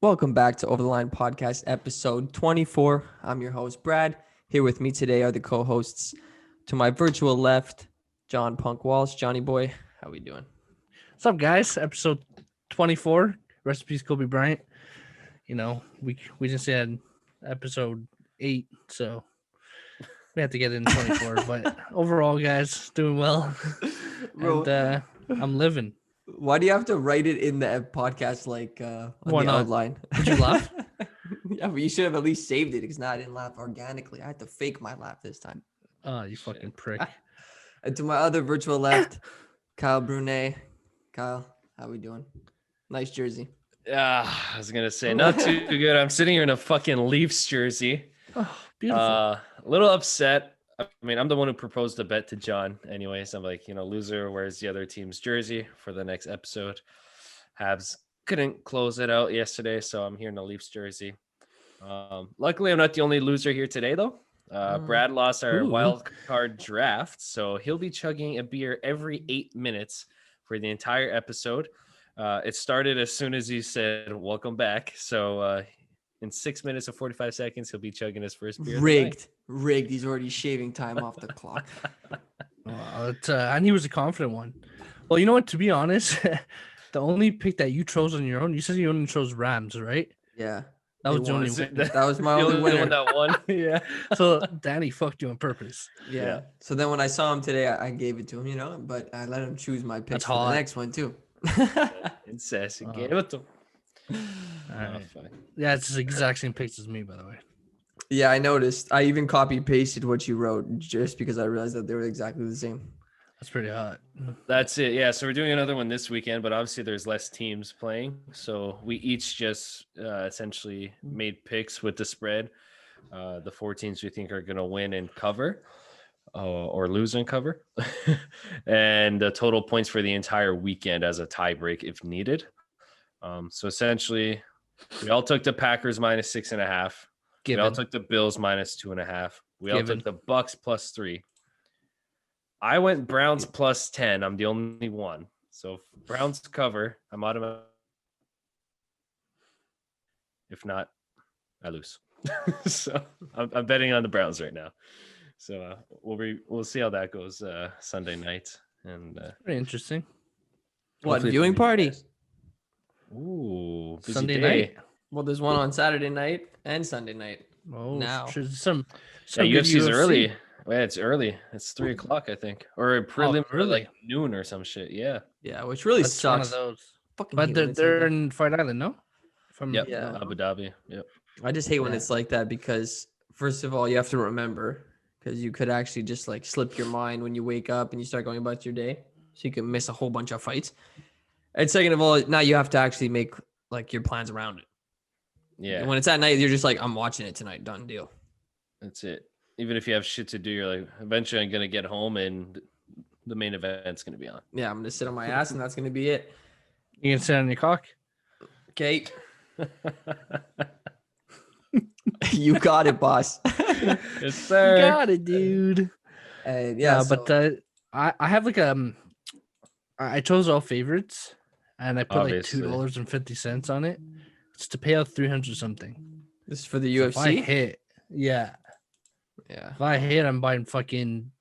Welcome back to Over the Line Podcast, episode 24. I'm your host, Brad. Here with me today are the co-hosts. To my virtual left, John Punk Walsh. Johnny boy, how we doing? What's up, guys? Episode 24. Rest in peace, Kobe Bryant. You know, we just had episode 8, so we have to get in 24. But overall, guys, doing well. Bro, And I'm living. why do you have to write it in the podcast on Why the not? outline? Did you laugh? Yeah, but you should have at least saved it because now I didn't laugh organically. I had to fake my laugh this time. Oh, you fucking prick. And to my other virtual left, Kyle Brunet. Kyle, how we doing? Nice jersey. I was gonna say not too good. I'm sitting here in a fucking Leafs jersey. Oh, beautiful. A little upset. I mean, I'm the one who proposed the bet to John. Anyways, I'm like, loser wears the other team's jersey for the next episode. Habs couldn't close it out yesterday, so I'm here in a Leafs jersey. Luckily, I'm not the only loser here today, though. Brad lost our wild card draft, so he'll be chugging a beer every 8 minutes for the entire episode. It started as soon as he said, welcome back. So in 6 minutes and 45 seconds, he'll be chugging his first beer. Rigged. He's already shaving time off the clock. And he was a confident one. Well, you know what? To be honest, the only pick that you chose on your own, you said you only chose Rams, right? Yeah. That was the only That was my only winner. That one. Yeah. So Danny fucked you on purpose. Yeah. So then when I saw him today, I gave it to him, but I let him choose my pick for the next one too. Incessant. Gave it to him. All right. Yeah, it's the exact same picks as me, by the way. Yeah, I noticed. I even copy pasted what you wrote just because I realized that they were exactly the same. That's pretty hot. That's it. Yeah. So we're doing another one this weekend, but obviously there's less teams playing. So we each just essentially made picks with the spread. The 4 teams we think are going to win and cover or lose and cover. And the total points for the entire weekend as a tie break if needed. So essentially, we all took the Packers minus 6.5. We all took the Bills minus 2.5. We all took the Bucks plus 3. I went Browns plus 10. I'm the only one. So if Browns cover, I'm automatic. If not, I lose. So I'm betting on the Browns right now. So we'll see how that goes Sunday night. And pretty interesting. What viewing party? Ooh, Sunday night. Well, there's one on Saturday night and Sunday night. Oh, now some UFC's early. Yeah, it's early. It's 3:00, I think, or preliminary like noon or some shit. Yeah, which really That's sucks. one of those. Fucking But they're in Fight Island, no? Yep. Abu Dhabi. Yep. I just hate when it's like that because first of all, you have to remember because you could actually just like slip your mind when you wake up and you start going about your day, so you can miss a whole bunch of fights. And second of all, now you have to actually make like your plans around it. Yeah. And when it's at night, you're just like, I'm watching it tonight. Done deal. That's it. Even if you have shit to do, you're like, eventually I'm gonna get home and the main event's gonna be on. Yeah, I'm gonna sit on my ass and that's gonna be it. You can sit on your cock. Okay. You got it, boss. Yes, sir. You got it, dude. But I have like I chose all favorites and I put Obviously. like $2.50 on it. It's to pay out 300 something. this is for the So if I UFC. hit, yeah. Yeah. If I hit, I'm buying fucking.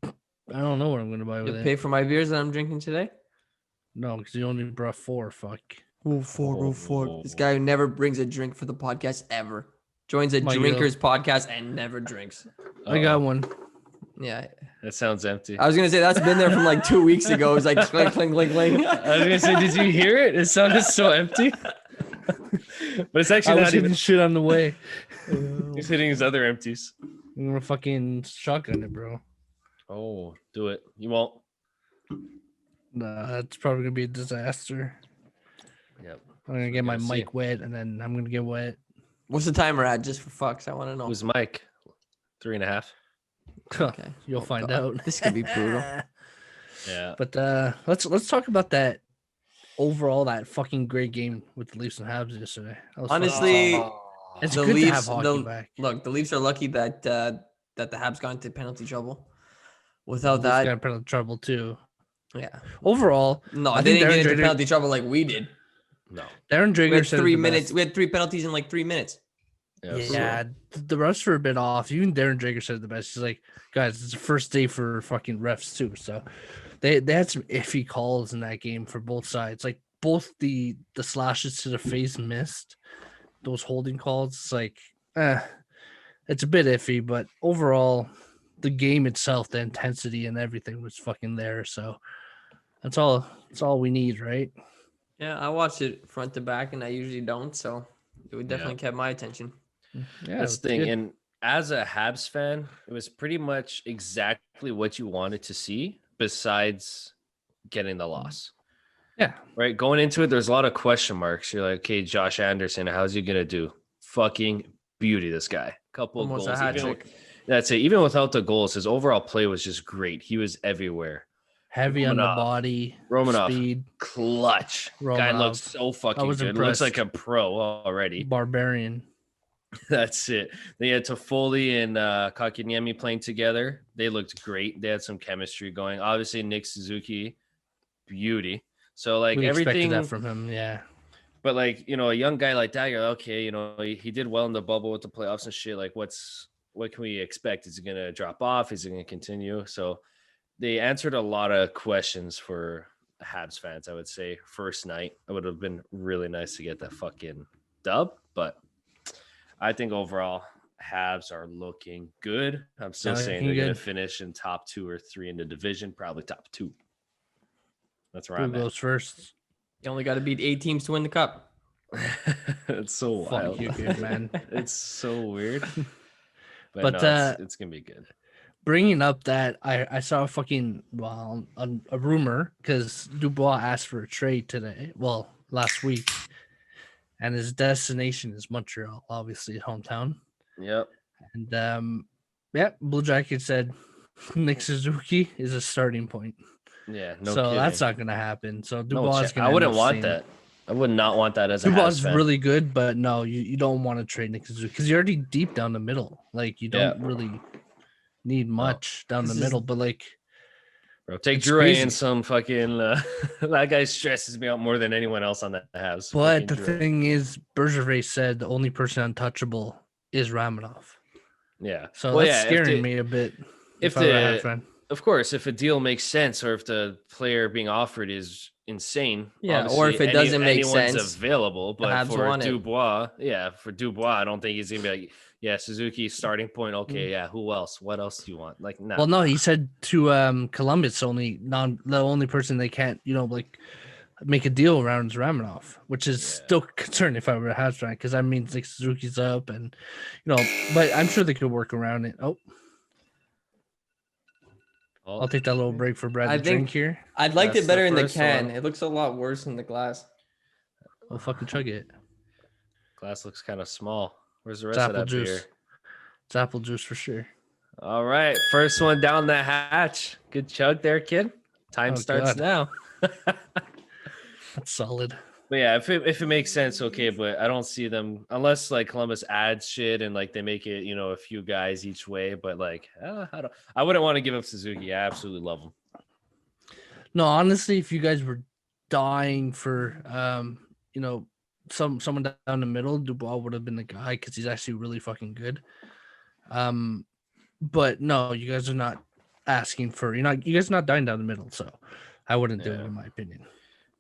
I don't know what I'm gonna buy with You'll it. pay for my beers that I'm drinking today. No, because you only brought 4. Fuck. Oh, four. This guy who never brings a drink for the podcast ever. Joins a My drinkers podcast and never drinks. I got one. Yeah. That sounds empty. I was going to say that's been there from like 2 weeks ago. It was like clink, clink, clink, clink. I was gonna say, did you hear it? It sounded so empty. But it's I actually was not even. hitting shit on the way. He's hitting his other empties. I'm gonna fucking shotgun it, bro. Oh, do it. You won't. Nah, that's probably gonna be a disaster. Yep. I'm gonna get my Gotta see. mic wet, and then I'm gonna get wet. What's the timer at? Just for fucks. I want to know. Who's Mike? 3.5. Okay. You'll Oh, find God. out. This could be brutal. Yeah. But let's talk about that overall. That fucking great game with the Leafs and Habs yesterday. That was Honestly, fucking- it's the good to Leafs- have hockey back. Look, the Leafs are lucky that the Habs got into penalty trouble. Without Leafs got that, in penalty trouble too. yeah. Overall, No, I they think didn't they're get into hydrated- penalty trouble like we did. No. Darren We Drager had said 3 the minutes. best. We had 3 penalties in like 3 minutes. Yeah, the refs were a bit off. Even Darren Drager said it the best. He's like, guys, it's the first day for fucking refs too. So they had some iffy calls in that game for both sides. Like both the slashes to the face missed, those holding calls. It's like, it's a bit iffy, but overall, the game itself, the intensity and everything was fucking there. So that's all. That's all we need, right? Yeah, I watched it front to back, and I usually don't. So it definitely kept my attention. Yeah, That's the thing. And as a Habs fan, it was pretty much exactly what you wanted to see, besides getting the loss. Yeah. Right. Going into it, there's a lot of question marks. You're like, okay, Josh Anderson, how's he gonna do? Fucking beauty, this guy. Couple of Almost a goals. hat Even, trick. that's it. Even without the goals, his overall play was just great. He was everywhere. Heavy on the Romanov. body, Romanov, speed. clutch. Guy Romanov. looks so I fucking was good. Looks like impressed. a pro already. Barbarian. That's it. They had Toffoli and Kakiniemi playing together. They looked great. They had some chemistry going. Obviously, Nick Suzuki, beauty. So like We everything expected that from him. Yeah. But like, a young guy like that, you're like, okay, he did well in the bubble with the playoffs and shit. Like, what can we expect? Is he gonna drop off? Is he gonna continue? So they answered a lot of questions for Habs fans, I would say. First night, it would have been really nice to get that fucking dub, but I think overall Habs are looking good. I'm still saying they're gonna finish in top 2 or 3 in the division, probably top 2. That's where Who I'm goes first? You only got to beat 8 teams to win the cup. It's so wild. Fuck you, good man. It's so weird. But no, it's gonna be good. Bringing up that I saw a fucking a rumor because Dubois asked for a trade today. Well, last week, and his destination is Montreal, obviously his hometown. Yep. And Blue Jackets said Nick Suzuki is a starting point. Yeah, no so kidding. That's not gonna happen. So Dubois is gonna. I wouldn't want that. I would not want that as a Dubois is really good, but no, you don't want to trade Nick Suzuki because you're already deep down the middle. Like you don't really need much down the middle. But like, bro, take Drew and some fucking that guy stresses me out more than anyone else on that Habs. But the thing is, Bergevin said the only person untouchable is Ramanov. Yeah, so that's scaring me a bit. Of course, if a deal makes sense or if the player being offered is insane, or if it doesn't make sense, available. But for Dubois, I don't think he's gonna be like, Suzuki starting point. Okay, who else? What else do you want? Like, no. Well, no, he said to Columbus the only person they can't, make a deal around is Ramanov, which is still concerning if I were a Habs fan because that means like Suzuki's up and but I'm sure they could work around it. I'll take that little break for Brad to drink here. I'd liked it better in the can. It looks a lot worse in the glass. Well, fucking chug it. Glass looks kind of small. Where's the rest of that beer? It's apple juice for sure. All right. First one down the hatch. Good chug there, kid. Time starts now. That's solid. But yeah, if it makes sense, okay. But I don't see them unless like Columbus adds shit and like they make it, a few guys each way. But like, I wouldn't want to give up Suzuki. I absolutely love him. No, honestly, if you guys were dying for, someone down the middle, Dubois would have been the guy because he's actually really fucking good. But no, you guys are not asking for. You guys are not dying down the middle, so I wouldn't do it in my opinion.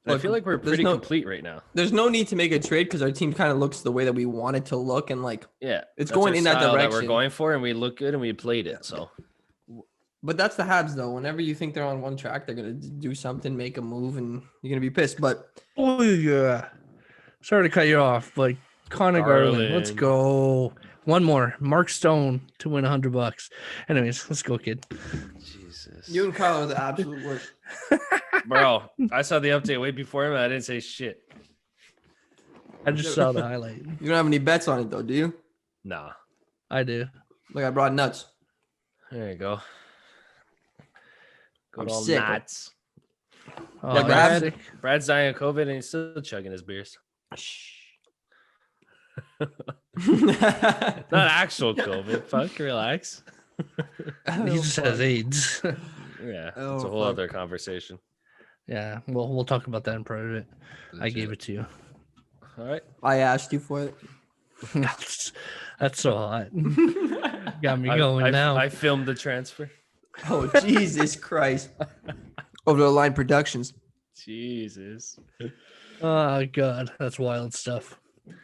I feel like we're pretty complete right now. There's no need to make a trade because our team kind of looks the way that we want it to look, and like it's going in that direction that we're going for, and we look good, and we played it. So, but that's the Habs though. Whenever you think they're on one track, they're gonna do something, make a move, and you're gonna be pissed. But sorry to cut you off, but Connor Garland, let's go. One more, Mark Stone to win $100. Anyways, let's go, kid. Jesus, you and Kyle are the absolute worst. Bro, I saw the update way before him and I didn't say shit. I just saw the highlight. You don't have any bets on it though, do you? Nah. I do. Look, I brought nuts. There you go. I'm sick. Nuts. Oh, yeah, Brad's dying of COVID and he's still chugging his beers. Not actual COVID. Fuck, relax. He just has AIDS. Yeah, it's a whole other conversation. Yeah, well, we'll talk about that in private. I gave it to you. All right. I asked you for it. That's so hot. Got me going now. I filmed the transfer. Oh, Jesus Christ. Over the Line Productions. Jesus. Oh God, that's wild stuff.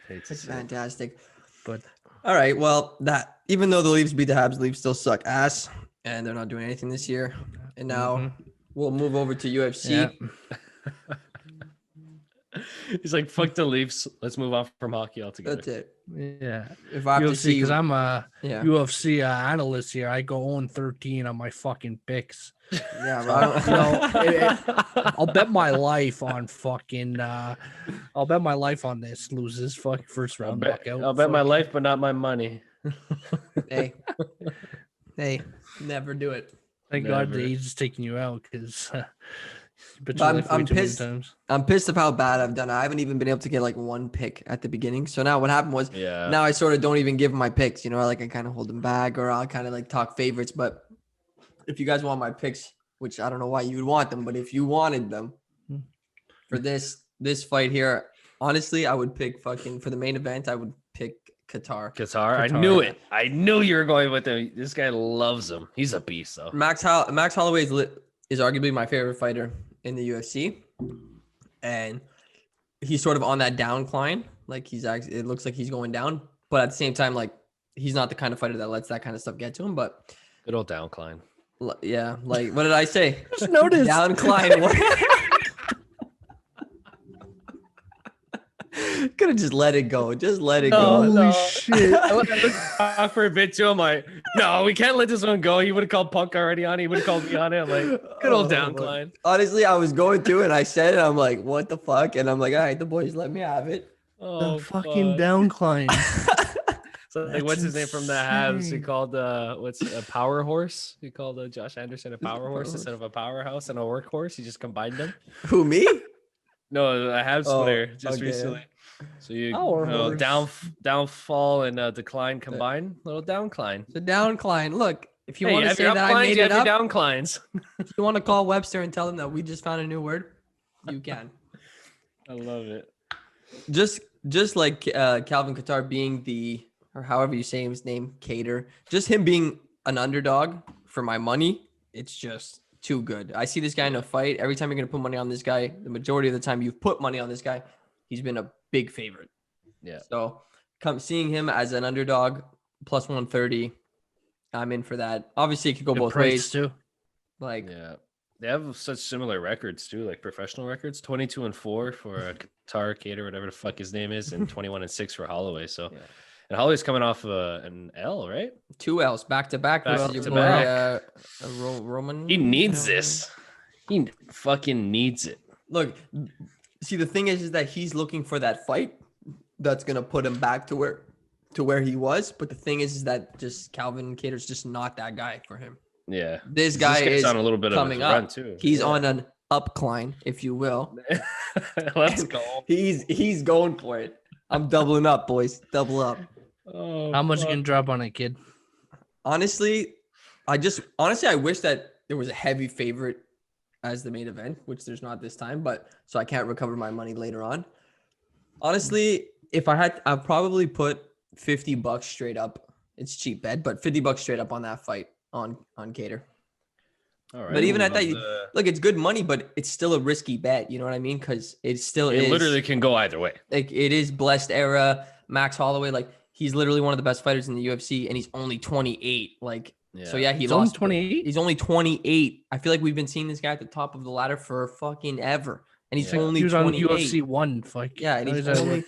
Hate to It's see it. fantastic. But All right. Well, that even though the Leafs beat the Habs, the Leafs still suck ass, and they're not doing anything this year. And now we'll move over to UFC. yeah, He's like, fuck the Leafs. Let's move on from hockey altogether. That's it. yeah. If I have to UFC, see, because I'm a yeah, UFC analyst here. I go 0-13 on my fucking picks. yeah, bro, I don't- You know, I'll bet my life on fucking. I'll bet my life on this loses. Fuck first round knockout. I'll bet my Fuck. life, but not my money. hey, never do it. Thank God Never. the age is taking you out because. But I'm pissed. I'm pissed of how bad I've done. I haven't even been able to get like one pick at the beginning. So now what happened was, Yeah. now I sort of don't even give my picks. You know, like I kind of hold them back, or I'll kind of like talk favorites. But if you guys want my picks, which I don't know why you would want them, but if you wanted them for this fight here, honestly, I would pick fucking for the main event. I would pick Qatar. Qatar. I Qatar, knew yeah. it. I knew you were going with him. This guy loves him. He's a beast, though. Max Holloway is arguably my favorite fighter in the UFC, and he's sort of on that downcline. Like it looks like he's going down, but at the same time, like he's not the kind of fighter that lets that kind of stuff get to him. But Good old downcline. yeah, like what did I say? Just noticed. Downcline. Could have just let it go. Just let it go. Holy shit! Talk for a bit to him. Like, no, we can't let this one go. He would have called Punk already on it. He would have called me on it. I'm like, good old Oh, downcline. Honestly, I was going through and I said it. I'm like, what the fuck? And I'm like, all right, the boys let me have it. Oh, The fucking fuck. downcline. So, like, That's what's his name from the Habs? He insane. called what's a power horse? He called Josh Anderson a power horse instead of a powerhouse and a workhorse. He just combined them. Who, me? No, a Habs Oh, player just okay. recently. So you Power know, horse. downfall and decline combined, little downcline. The downcline. Look, if you Hey, want to have say your that I uplines, made you it have your up, downclines. if you want to call Webster and tell him that we just found a new word, you can. I love it. just like Calvin Qatar being or however you say his name, Cater, just him being an underdog for my money, it's just too good. I see this guy in a fight. Every time you're going to put money on this guy, the majority of the time you've put money on this guy, he's been a big favorite. Yeah. So seeing him as an underdog plus 130, I'm in for that. Obviously, it could go Good both price, ways. too. Like, Yeah. They have such similar records too, like professional records. 22-4 for Qatar, Cater, whatever the fuck his name is, and 21-6 for Holloway. So, Yeah. and Holloway's coming off an L, right? 2 L's back to back versus your boy, Back-to-back. Roman. He needs you know, this. He fucking needs it. Look, see, the thing is that he's looking for that fight that's gonna put him back to where he was. But the thing is that just Calvin Cater's just not that guy for him. Yeah. This guy guy's is on a little bit coming of a run up. too. He's Yeah. on an upcline, if you will. Let's go. He's going for it. I'm doubling up, boys. Double up. Oh, How much you fuck. can drop on it, kid? Honestly, I wish that there was a heavy favorite as the main event, which there's not this time, but so I can't recover my money later on. Honestly, if I had, I'd probably put $50 straight up. It's cheap bet, but $50 straight up on that fight on Cater. All right. But even we'll at that, move the- look, it's good money, but it's still a risky bet. You know what I mean? Because it still it is. literally can go either way. Like it is blessed era. Max Holloway, like he's literally one of the best fighters in the UFC, and he's only 28. Like, so yeah, he He's only lost. 28. He's only 28. I feel like we've been seeing this guy at the top of the ladder for fucking ever, and he's Yeah. only He was on 28. UFC 1. Fuck. Yeah, and Now he's at only.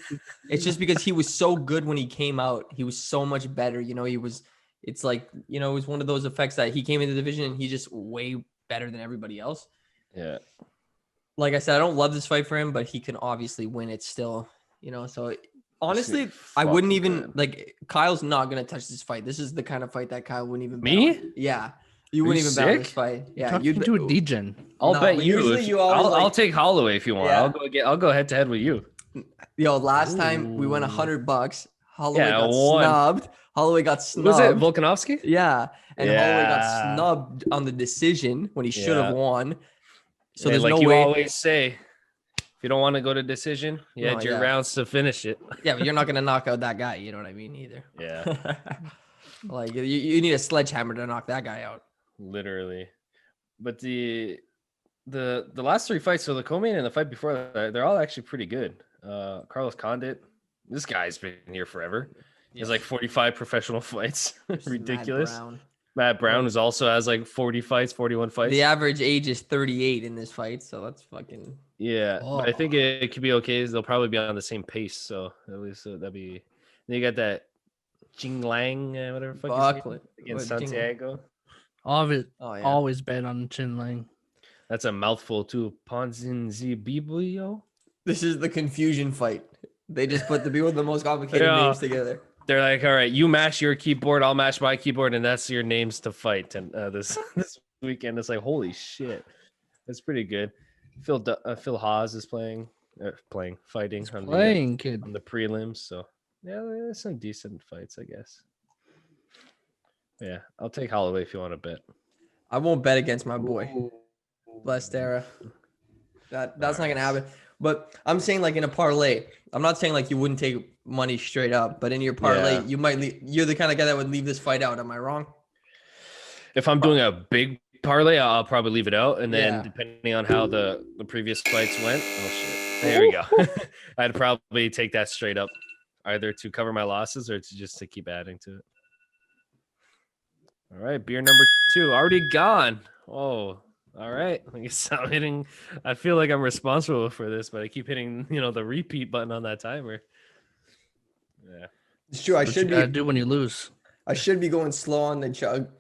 It's just because he was so good when he came out. He was so much better. You know, he was. It's like, you know, it was one of those effects that he came into the division and he's just way better than everybody else. Yeah. Like I said, I don't love this fight for him, but he can obviously win it still. You know, so honestly, I wouldn't fucking even good. like. Kyle's not gonna touch this fight. This is the kind of fight that Kyle wouldn't even. bet Me? on. Yeah, you Are wouldn't you even bet on this sick? fight. Yeah, Talking you'd to a degen. I'll No, bet but you. usually If, you always, I'll like- take Holloway if you want. Yeah. I'll go head to head with you. Yo, last time we won $100. Holloway Yeah, got one. snubbed. Holloway got snubbed. Was it Volkanovski? Yeah, and Holloway got Yeah. snubbed on the decision when he should have Yeah. won. So And there's like no you way. always say, you don't want to go to decision, you No, had your yeah. rounds to finish it. Yeah, but you're not gonna knock out that guy. You know what I mean? Either. Yeah, Like you need a sledgehammer to knock that guy out. literally. But the last 3 fights, so the co-main and the fight before that, they're all actually pretty good. Carlos Condit, this guy's been here forever. He has like 45 professional fights. Ridiculous. Matt Brown is also has like 40 fights, 41 fights. The average age is 38 in this fight, so that's fucking. Yeah, but I think it could be okay. They'll probably be on the same pace, so at least that'd be. Then you got that Jing Lang, whatever the fuck his name is, against Santiago. Always bet on Chin Lang. That's a mouthful too. Ponzin Zibibio. This is the confusion fight. They just put the people with the most complicated names together. They're like, all right, you mash your keyboard, I'll mash my keyboard, and that's your names to fight. And this weekend, it's like, holy shit, that's pretty good. Phil Haas is fighting on the prelims. So yeah, there's some decent fights, I guess. Yeah, I'll take Holloway if you want to bet. I won't bet against my boy, Blastera. That's not gonna happen. But I'm saying like in a parlay. I'm not saying like you wouldn't take money straight up, but in your parlay, you might leave. You're the kind of guy that would leave this fight out. Am I wrong? If I'm doing a big parlay, I'll probably leave it out, and then depending on how the previous fights went, oh shit, there we go. I'd probably take that straight up, either to cover my losses or to keep adding to it. All right, beer number 2 already gone. Oh, all right. I guess I'm hitting. I feel like I'm responsible for this, but I keep hitting, the repeat button on that timer. Yeah, it's true. I should be do when you lose. I should be going slow on the chug,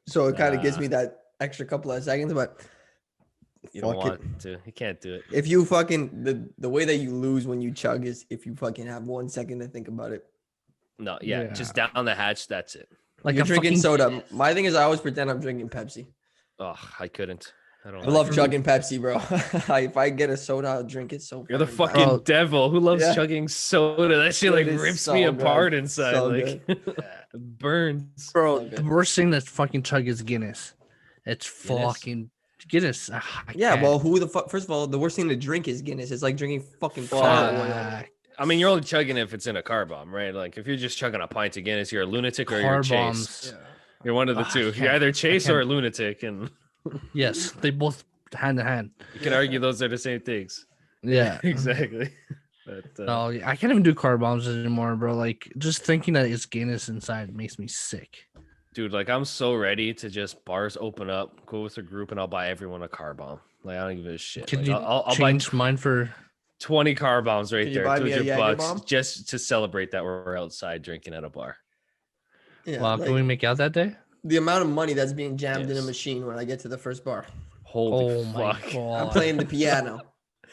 so it kind of gives me that extra couple of seconds. But you don't want to. You can't do it. If you fucking the way that you lose when you chug is if you fucking have 1 second to think about it. No, just down the hatch. That's it. Like you're drinking soda. My thing is, I always pretend I'm drinking Pepsi. Oh, I couldn't. I love chugging Pepsi, bro. If I get a soda, I'll drink it. So you're the fucking devil who loves chugging soda. That shit rips me apart inside. So burns. Bro, the worst thing that fucking chug is Guinness. It's fucking Guinness. Well, who the fuck? First of all, the worst thing to drink is Guinness. It's like drinking fucking car oil. I mean, you're only chugging if it's in a car bomb, right? Like if you're just chugging a pint of Guinness, you're a lunatic or you're Chase. You're one of the two. You're either Chase or a lunatic, and yes, they both hand in hand. You can argue those are the same things. Yeah, exactly. But, no, I can't even do car bombs anymore, bro. Like just thinking that it's Guinness inside makes me sick. Dude, like I'm so ready to just bars open up, go with a group, and I'll buy everyone a car bomb. Like I don't give a shit. Can like, you I'll change mine for 20 car bombs right there, $200 just to celebrate that we're outside drinking at a bar. Yeah, wow, can we make out that day? The amount of money that's being jammed in a machine when I get to the first bar. Holy fuck. I'm playing the piano.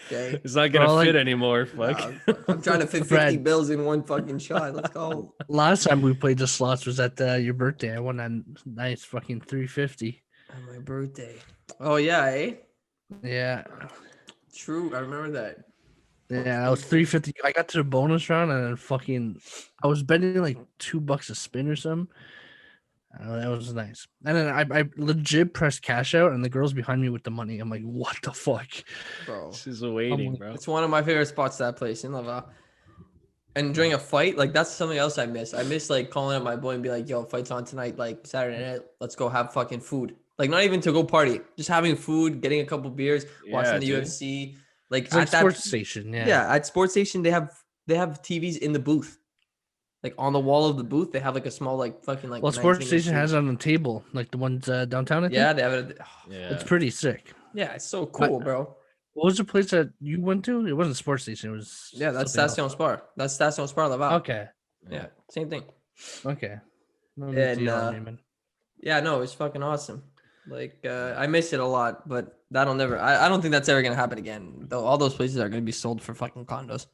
Okay. It's not gonna fit anymore. Fuck. I'm trying to fit 50 bills in one fucking shot. Let's go. Last time we played the slots was at your birthday. I won that nice fucking 350. On my birthday. Oh yeah, eh? Yeah. True. I remember that. Yeah, I was 350. I got to the bonus round and then I was betting like $2 a spin or something. That was nice. And then I legit pressed cash out and the girl's behind me with the money. I'm like, what the fuck? Bro. She's waiting, bro. It's one of my favorite spots, that place in Laval. And during a fight, like that's something else I miss. I miss like calling up my boy and be like, yo, fight's on tonight, like Saturday night. Let's go have fucking food. Like not even to go party, just having food, getting a couple beers, watching the UFC. Like it's at that sports station, yeah. At sports station, they have TVs in the booth, like on the wall of the booth. They have like a small fucking. Well, sports station has it on the table, like the ones downtown. I think. Yeah, they have it. It's pretty sick. Yeah, it's so cool, bro. What was the place that you went to? It wasn't a sports station. It was that's Station Spar. That's Station Spar Laval. Okay. Yeah, same thing. Okay. No, it's fucking awesome. Like I miss it a lot, but that'll never. I don't think that's ever gonna happen again. Though all those places are gonna be sold for fucking condos.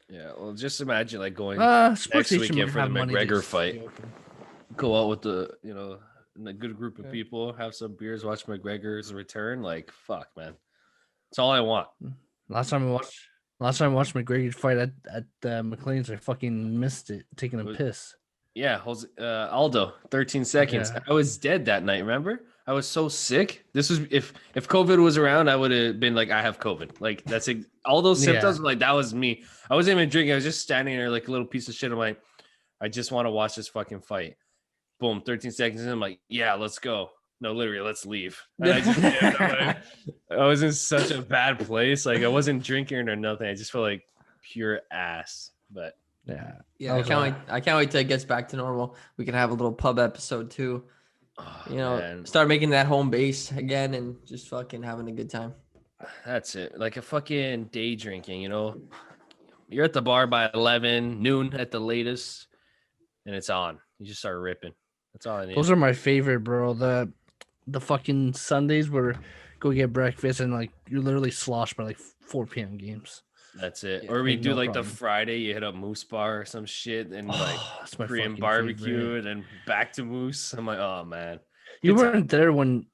Yeah, well, just imagine like going next weekend for the McGregor fight. Go out with in a good group of people, have some beers, watch McGregor's return. Like fuck, man, that's all I want. Last time I watched McGregor fight at McLean's, I fucking missed it, taking a piss. Yeah, Aldo, 13 seconds. Yeah. I was dead that night. Remember? I was so sick. This was if COVID was around, I would have been like, I have COVID. Like that's all those symptoms. Yeah. Like that was me. I wasn't even drinking. I was just standing there like a little piece of shit. I'm like, I just want to watch this fucking fight. Boom, 13 seconds in. I'm like, yeah, let's go. No, literally, let's leave. And I just did. I was in such a bad place. Like I wasn't drinking or nothing. I just felt like pure ass. But Yeah. Yeah, I can't wait till it gets back to normal. We can have a little pub episode too. oh, man, Start making that home base again and just fucking having a good time. that's it. Like a fucking day drinking, You're at the bar by 11, noon at the latest, and it's on. You just start ripping. That's all I need. Those are my favorite, bro. The fucking Sundays where go get breakfast and like you literally slosh by like 4 p.m. games. That's it. Yeah, Or we like, do no like problem. the Friday, you hit up Moose Bar or some shit and like That's my Korean fucking barbecue favorite. and then back to Moose. I'm like, oh man. You Good time. weren't there when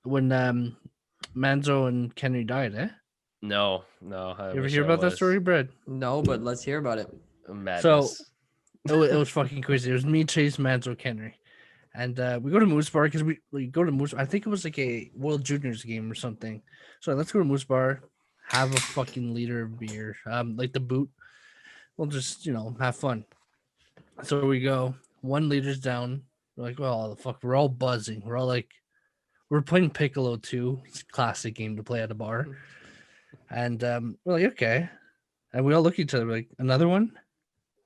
Manzo and Kenny died, eh? No. You ever hear about that story, Brad? No, but let's hear about it. Madness. It was fucking crazy. It was me, Chase, Manzo, Kenny. And we go to Moose Bar because we go to Moose. I think it was like a World Juniors game or something. So let's go to Moose Bar, have a fucking liter of beer, like the boot. We'll just have fun. So we go 1 liter's down. We're like, well, the fuck, we're all buzzing. We're all like, we're playing Piccolo too. It's a classic game to play at a bar. And we're like, okay. And we all look at each other like, another one.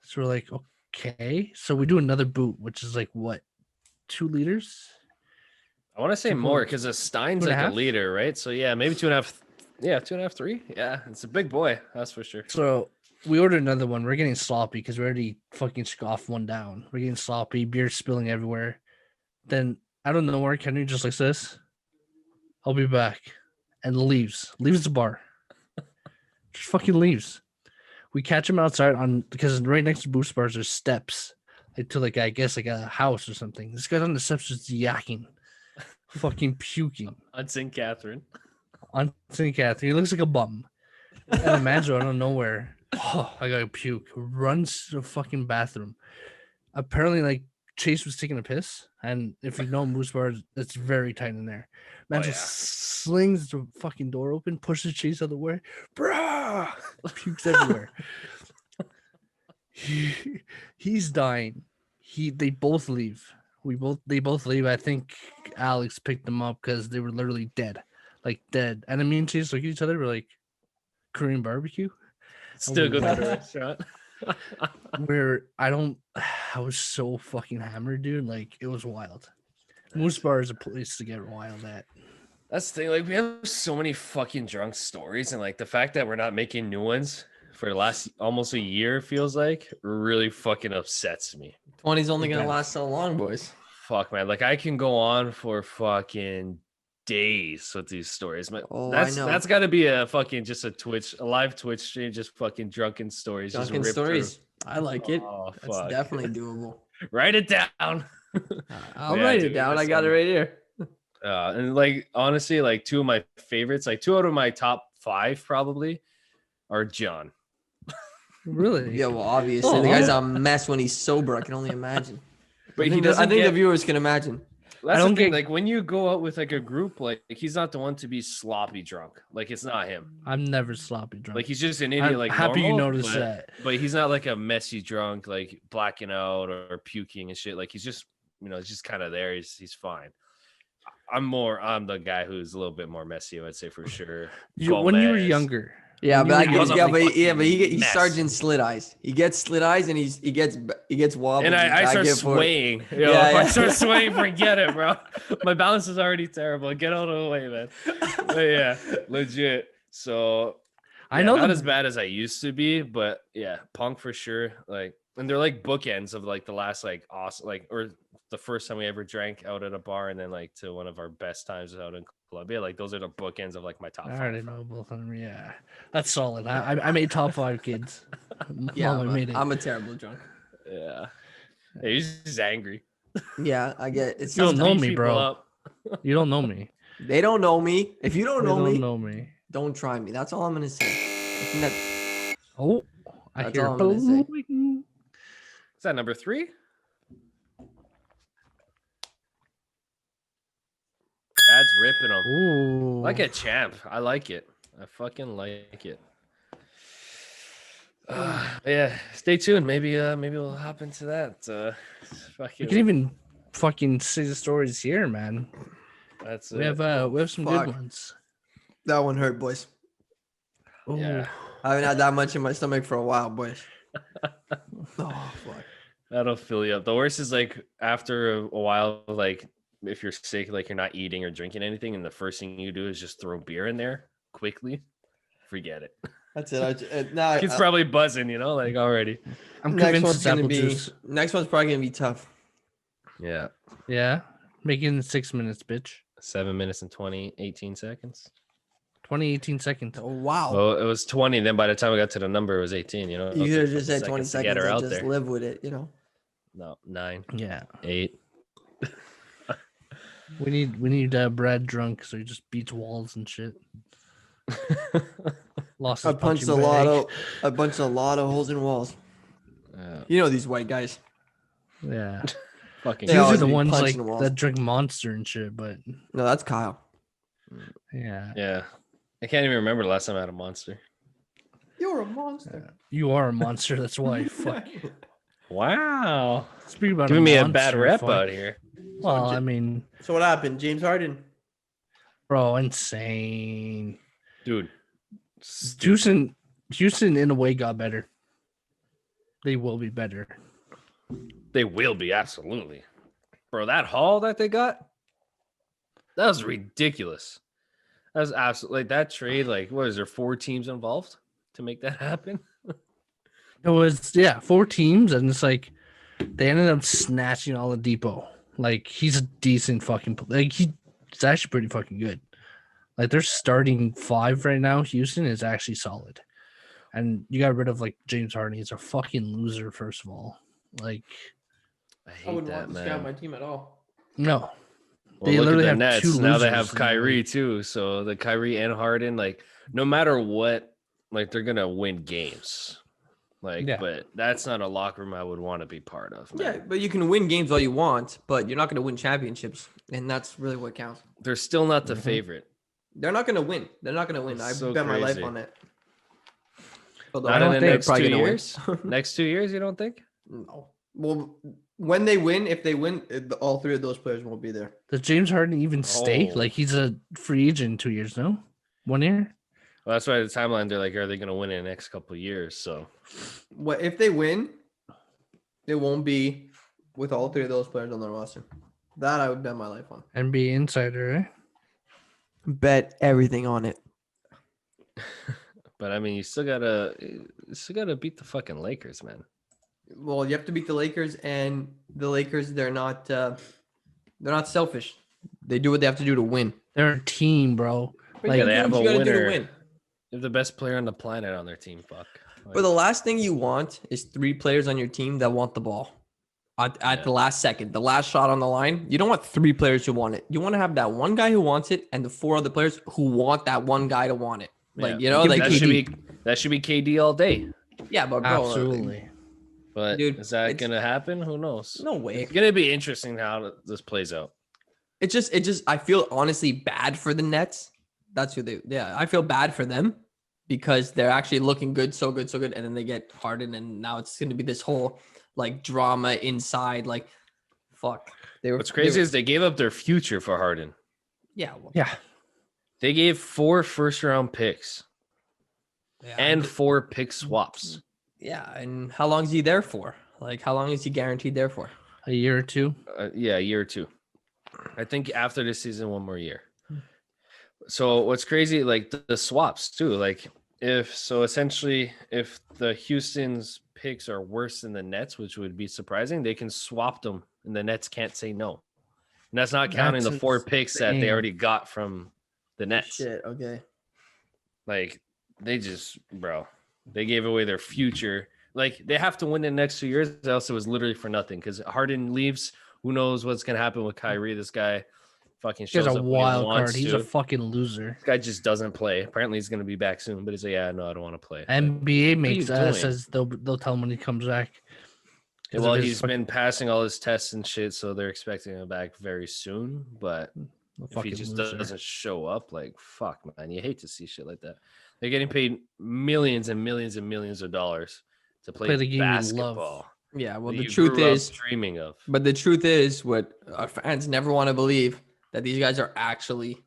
So we're like, okay. So we do another boot, which is like what? 2 liters. I want to say more because a Stein's 2.5? like a liter, right? So yeah, maybe 2.5. Yeah, 2.5, 3. Yeah, it's a big boy. That's for sure. So we ordered another one. We're getting sloppy because we already fucking scoffed one down. We're getting sloppy, beer spilling everywhere. Then I don't know where Kenny just like this. I'll be back, and leaves the bar. Just fucking leaves. We catch him outside because right next to Boost Bars there's steps to like I guess like a house or something. This guy's on the steps just yakking, fucking puking On St. Catherine. on St. Catherine. He looks like a bum. And Manzo out of nowhere, I gotta puke. Runs to the fucking bathroom. Apparently, like Chase was taking a piss, and if you know Moose Bar, it's very tight in there. Manzo yeah. slings the fucking door open, pushes Chase out of the way, bruh, pukes everywhere. He's dying. They both leave. They both leave. I think Alex picked them up because they were literally dead, like dead. And me and Chase look at each other. We're like, Korean barbecue. Still go to Wow. the restaurant. I was so fucking hammered, dude. Like it was wild. Moose Bar is a place to get wild at. That's the thing. Like we have so many fucking drunk stories, and like the fact that we're not making new ones for the last almost a year feels like really fucking upsets me. 20's only gonna Yeah. last so long, boys. Fuck, man. Like I can go on for fucking days with these stories. But Oh, I know. that's got to be a fucking just a live Twitch stream, just fucking drunken stories. just Drunken ripped through. stories. I like it. Oh, That's fuck. definitely doable. Write it down. I'll Yeah, write dude, it down. I that's got it right here. And like honestly, like 2 of my favorites, like 2 out of my top 5 probably are John. Really? Yeah, well, obviously Oh, the guy's yeah. a mess when he's sober. I can only imagine. But I he think doesn't the get- viewers can imagine. That's don't the thing. get- Like when you go out with like a group, like he's not the one to be sloppy drunk. Like it's not him. I'm never sloppy drunk. Like he's just an idiot. I'm Like happy you normal, noticed but, that. But he's not like a messy drunk, like blacking out or puking and shit. Like he's just, he's just kind of there. He's fine. I'm the guy who's a little bit more messy, I'd say for sure. When you were Gomez. younger, Yeah, When but you I were guess, young, yeah, I'm but like he's mess. Sergeant Slit Eyes. He gets slit eyes and he gets wobbled. And I start get for it. swaying. Yo, Yeah, if I yeah. start swaying, forget it, bro. My balance is already terrible. Get out of the way, man. But yeah, legit. So I yeah, know not the- as bad as I used to be, but yeah, punk for sure. Like, and they're like bookends of like the last like awesome, like or the first time we ever drank out at a bar, and then like to one of our best times out in Colombia. Like those are the bookends of like my top I 5. already know both of them. Yeah, that's solid. I made top 5 kids. Yeah, Mom, I made it. I'm a terrible drunk. Yeah, hey, he's just angry. Yeah, I get it. You don't Sometimes know Beat me, people bro. up. You don't know me. they don't know me. If you don't You know me, don't know me. don't try me. That's all I'm gonna say. I think that- Oh, I That's hear all I'm gonna say. blowing. Is that number 3? Brad's ripping them. Ooh. Like a champ. I like it. I fucking like it. Yeah, stay tuned. Maybe we'll hop into that. We Fucking, can even fucking see the stories here, man. that's We it. have some fuck. good ones. That one hurt, boys. Ooh. Yeah. I haven't had that much in my stomach for a while, boys. Oh fuck. That'll fill you up. The worst is like after a while, like if you're sick, like you're not eating or drinking anything, and the first thing you do is just throw beer in there quickly. Forget it. That's it. Now Kid's probably buzzing, like already. I'm next convinced one's it's gonna apple be juice. next one's probably gonna be tough. Yeah. Yeah. Make it in 6 minutes, bitch. 7 minutes and 18 seconds. 18 seconds. Oh wow. Well, it was 20. Then by the time I got to the number, it was 18. You could have just said 20 to seconds get her and out just there. live with it, No, 9, Yeah. 8. We need Brad drunk so he just beats walls and shit. Lost I his punched punching a lot of holes in walls. These white guys. bag. Yeah. Fucking They Usually always the be ones like punching walls. that drink Monster and shit, but No, that's Kyle. yeah. Yeah. I can't even remember the last time I had a monster. You're a monster. You are a monster, that's why. Fuck. Wow. Speaking about Giving me a bad monster, rep fuck. out here. Well, I mean, So what happened? James Harden. bro, insane. Dude. Houston in a way got better. They will be better. They will be, absolutely. Bro, that haul that they got, that was ridiculous. That was absolutely like that trade. Like, what is there 4 teams involved to make that happen? It was 4 teams, and it's like they ended up snatching Oladipo. Like he's a decent fucking he's actually pretty fucking good. Like they're starting 5 right now. Houston is actually solid, and you got rid of like James Harden. He's a fucking loser. First of all, like I hate that, man. my team at all. no, Well, they look at literally the have Nets. 2 Now they losers have in the Kyrie league. too. So the Kyrie and Harden, like, no matter what, like they're gonna win games. Like, Yeah. but that's not a locker room I would want to be part of. Man. Yeah, but you can win games all you want, but you're not going to win championships, and that's really what counts. They're still not the Mhm. favorite. They're not going to win. They're not going to win. I So bet my life crazy. on it. So Not in don't the think next 2 probably gonna win. years. Next 2 years, you don't think? No. Well, when they win, if they win, all 3 of those players won't be there. Does James Harden even stay? Oh. Like he's a free agent in 2 years, no? 1 year? Well, that's why the timeline. They're like, are they going to win in the next couple of years? So What if they win? It won't be with all 3 of those players on the roster. That I would bet my life on. NBA insider, eh? Bet everything on it. but I mean, you still gotta beat the fucking Lakers, man. Well, you have to beat the Lakers, and the Lakers they're not selfish. They do what they have to do to win. They're a team, bro. But Like, you they do have what a you gotta do to winner. win. They have the best player on the planet on their team. Fuck. But the last thing you want is 3 players on your team that want the ball at the last second, the last shot on the line. You don't want 3 players who want it. You want to have that one guy who wants it and the 4 other players who want that one guy to want it. Like, like that should be KD all day. yeah, but bro, absolutely. But Dude, is that it's- gonna happen? Who knows? no way. It's gonna be interesting how this plays out. It just I feel honestly bad for the Nets. That's who I feel bad for them because they're actually looking good, so good, and then they get Harden, and now it's gonna be this whole like drama inside. Like, fuck. What's crazy is they gave up their future for Harden. yeah, well, Yeah. They gave 4 first-round picks yeah, and 4 pick swaps. yeah. And how long is he there for? Like, how long is he guaranteed there for? A year or 2. Yeah, a year or 2. I think after this season, 1 more year. So what's crazy, like the swaps too. Like if the Houston's picks are worse than the Nets, which would be surprising, they can swap them, and the Nets can't say no. And that's not counting That's the 4 picks that they insane. already got from the Nets. Shit. Okay. Like they gave away their future. Like they have to win the next 2 years, else it was literally for nothing. Because Harden leaves, who knows what's gonna happen with Kyrie? This guy fucking He has shows a up when he wild wants card. He's to. a fucking loser. This guy just doesn't play. Apparently, he's gonna be back soon, but he's like, yeah, no, I don't want to play. NBA makes you doing? says they'll tell him when he comes back. Yeah, 'Cause well, of his he's fucking- been passing all his tests and shit, so they're expecting him back very soon. But A if he fucking just loser. doesn't show up. Like, fuck, man, you hate to see shit like that. They're getting paid millions and millions and millions of dollars to play the game you love. basketball. Yeah, well, that the you truth grew up is, dreaming of. but the truth is, what our fans never want to believe that these guys are actually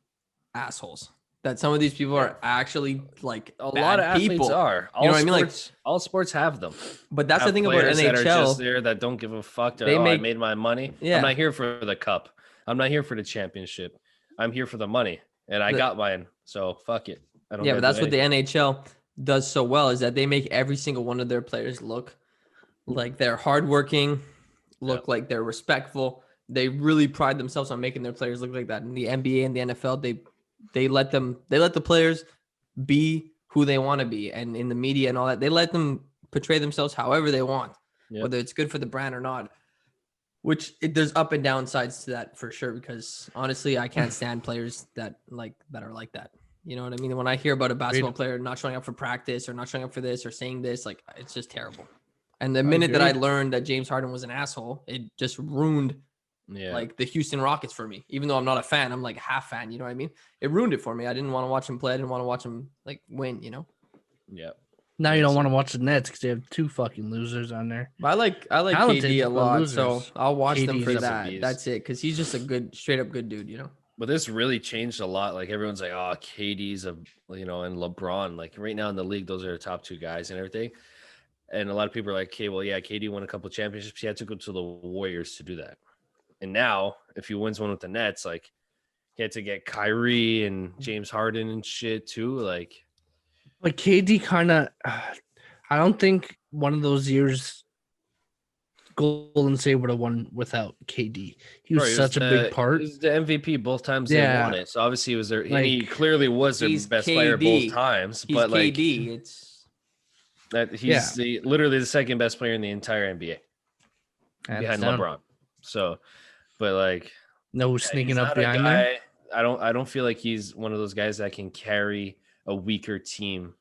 assholes. That some of these people are actually like A bad lot of athletes people. are. You know what I mean? Like, All sports have them. but that's the Have thing about players that are just NHL. there that don't give a fuck. They I make- made my money. Yeah. I'm not here for the cup. I'm not here for the championship. I'm here for the money, and I got mine. So fuck it. I don't. Yeah, gotta but that's do what the anything. NHL does so well is that they make every single one of their players look like they're hardworking, look like they're respectful. They really pride themselves on making their players look like that. In the NBA and the NFL, they let the players be who they want to be, and in the media and all that, they let them portray themselves however they want, whether it's good for the brand or not. There's up and down sides to that for sure. Because honestly, I can't stand players that are like that. You know what I mean? When I hear about a basketball player not showing up for practice or not showing up for this or saying this, like it's just terrible. And the minute that I learned that James Harden was an asshole, it just ruined like the Houston Rockets for me. Even though I'm not a fan, I'm like half fan. You know what I mean? It ruined it for me. I didn't want to watch him play. I didn't want to watch him like win. You know? Yeah. Now you don't want to watch the Nets because they have two fucking losers on there. But I like Talented, KD a but lot, losers. so I'll watch them KD for is a that. beast. That's it, because he's just a good, straight up good dude. You know? But this really changed a lot. Like everyone's like, oh, KD's and LeBron. Like right now in the league, those are the top two guys and everything. And a lot of people are like, okay, well, yeah, KD won a couple of championships. He had to go to the Warriors to do that. And now, if he wins one with the Nets, like he had to get Kyrie and James Harden and shit too. Like, But KD kind of, I don't think one of those years Golden State would have won without KD. He was such a big part. He was the MVP both times they won it. So obviously he was there. Like, he clearly was their he's best player both KD. times. He's But like KD. It's that he's literally the second best player in the entire NBA hands behind down. LeBron. So, but like No he's sneaking up not a behind there. guy- I don't feel like he's one of those guys that can carry a weaker team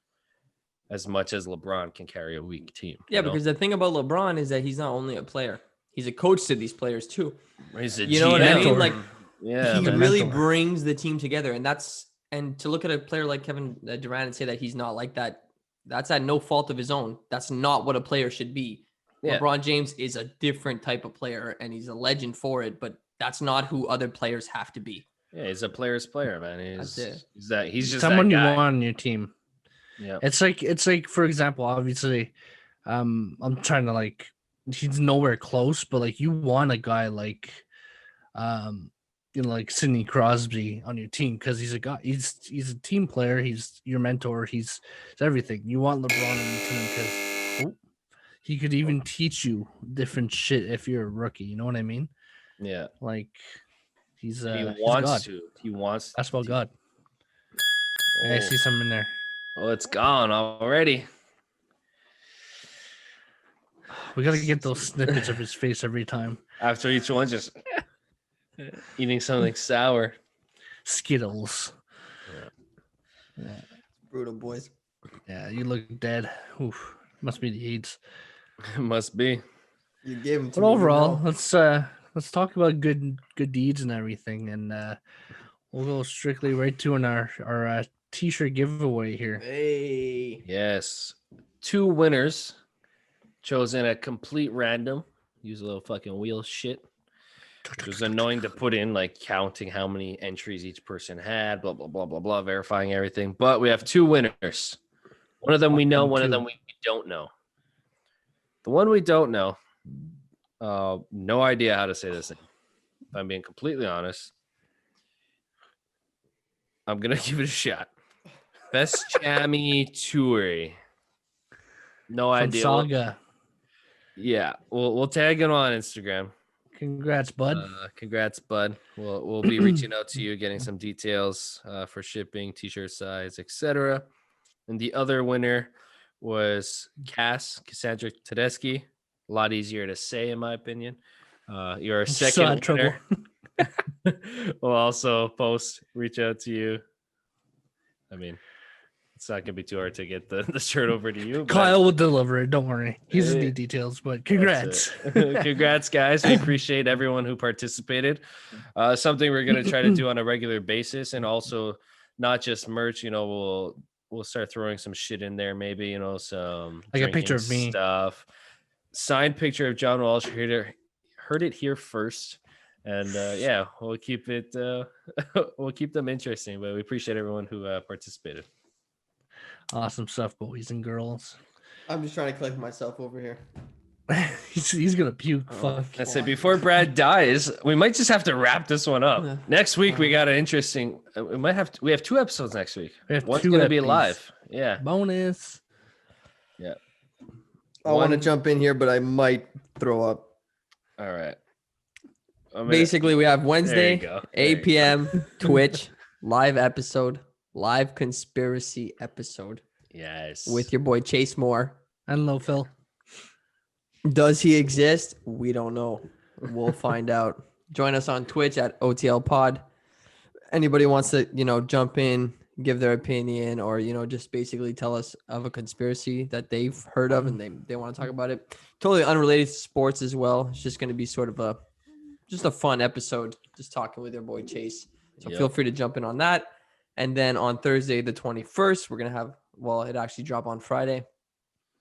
as much as LeBron can carry a weak team. yeah, because the thing about LeBron is that he's not only a player; he's a coach to these players too. he's a You know what I GM. mean? Like Yeah, he man. really brings the team together, and to look at a player like Kevin Durant and say that he's not like that, that's at no fault of his own. That's not what a player should be. Yeah. LeBron James is a different type of player, and he's a legend for it. But that's not who other players have to be. Yeah, he's a player's player, man. That's it. He's just Someone that you guy. want on your team. Yeah. It's like for example, obviously, I'm trying to like he's nowhere close, but like you want a guy like like Sidney Crosby on your team because he's a guy, he's a team player, he's your mentor, he's everything. You want LeBron on your team because he could even teach you different shit if you're a rookie. You know what I mean? Yeah. Like he's He he's wants God. to. He wants That's about to. God. Hey, I see something in there. Oh, it's gone already. We gotta get those snippets of his face every time. After each one, just eating something sour. Skittles. Brutal boys. Yeah, you look dead. Oof. Must be the AIDS. Must be. You gave him. But overall, let's talk about good deeds and everything, and we'll go strictly right to our t-shirt giveaway here. Hey. Yes. 2 winners chosen at complete random. Use a little fucking wheel shit. Which was annoying to put in, like counting how many entries each person had, blah, blah, blah, blah, blah, verifying everything. But we have 2 winners. One of them we know, one of them we don't know. The one we don't know, no idea how to say this thing. If I'm being completely honest, I'm going to give it a shot. Best Chammy Tour. No From idea. Saga. Yeah, we'll tag him on Instagram. Congrats, bud. Congrats, bud. We'll be reaching out to you, getting some details for shipping, t-shirt size, etc. And the other winner was Cassandra Tedeschi. A lot easier to say, in my opinion. Your second winner. We'll also reach out to you. I mean, it's not gonna be too hard to get the shirt over to you. but Kyle will deliver it. Don't worry. He doesn't Eh, need details, but that's congrats. it. Congrats, guys. We appreciate everyone who participated. Something we're gonna try to do on a regular basis, and also not just merch. We'll start throwing some shit in there, maybe some Like a picture drinking of me. stuff. Signed picture of John Walsh. Heard it here first. And yeah, we'll keep it. We'll keep them interesting. But we appreciate everyone who participated. Awesome stuff, boys and girls. I'm just trying to collect myself over here. he's gonna puke. Oh, Fuck. I said before Brad dies, we might just have to wrap this one up. Yeah. Next week we got an interesting. We have 2 episodes next week. We have One's 2 gonna be epis. live. Yeah. Bonus. Yeah. I want to One- jump in here, but I might throw up. All right. Basically, we have There you Wednesday, go. 8 p.m. Twitch live episode, live conspiracy episode Yes. with your boy Chase Moore. I don't know, Phil. Does he exist? We don't know. We'll find out. Join us on Twitch at OTL Pod. Anybody wants to, jump in, give their opinion, or just basically tell us of a conspiracy that they've heard of and they want to talk about it. Totally unrelated to sports as well. It's just going to be sort of a fun episode, just talking with your boy Chase. So feel free to jump in on that. And then on Thursday, the 21st, we're going to have, it actually drop on Friday.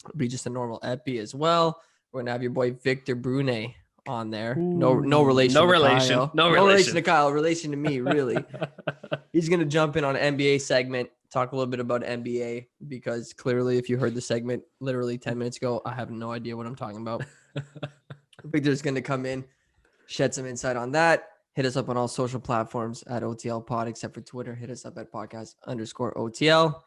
It'll be just a normal epi as well. We're going to have your boy Victor Brune on there. No relation. No to relation. Kyle. No relation relation. to Kyle. Relation to me, really. He's going to jump in on NBA segment, talk a little bit about NBA, because clearly if you heard the segment literally 10 minutes ago, I have no idea what I'm talking about. Victor's going to come in, shed some insight on that. Hit us up on all social platforms at OTL Pod, except for Twitter. Hit us up at podcast_OTL.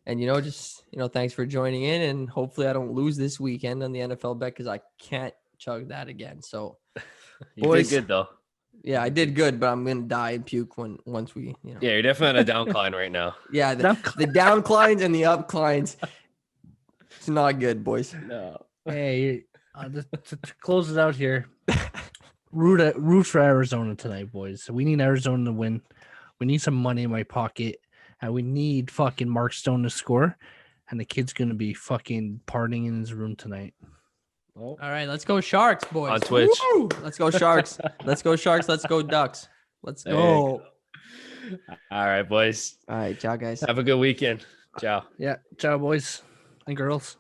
And, thanks for joining in. And hopefully I don't lose this weekend on the NFL bet, because I can't chug that again. So, You boys, did good though. yeah, I did good, but I'm going to die and puke once we, Yeah, you're definitely on a downcline right now. Yeah, the downclines and the upclines. It's not good, boys. No. Hey, to close it out here, root for Arizona tonight, boys. We need Arizona to win. We need some money in my pocket, and we need fucking Mark Stone to score. And the kid's gonna be fucking partying in his room tonight. Oh. All right, let's go Sharks, boys. On Twitch. Woo! Let's go Sharks. Let's go Sharks. Let's go Ducks. Let's There you go. All right, boys. All right, ciao, guys. Have a good weekend. Ciao. Yeah, ciao, boys and girls.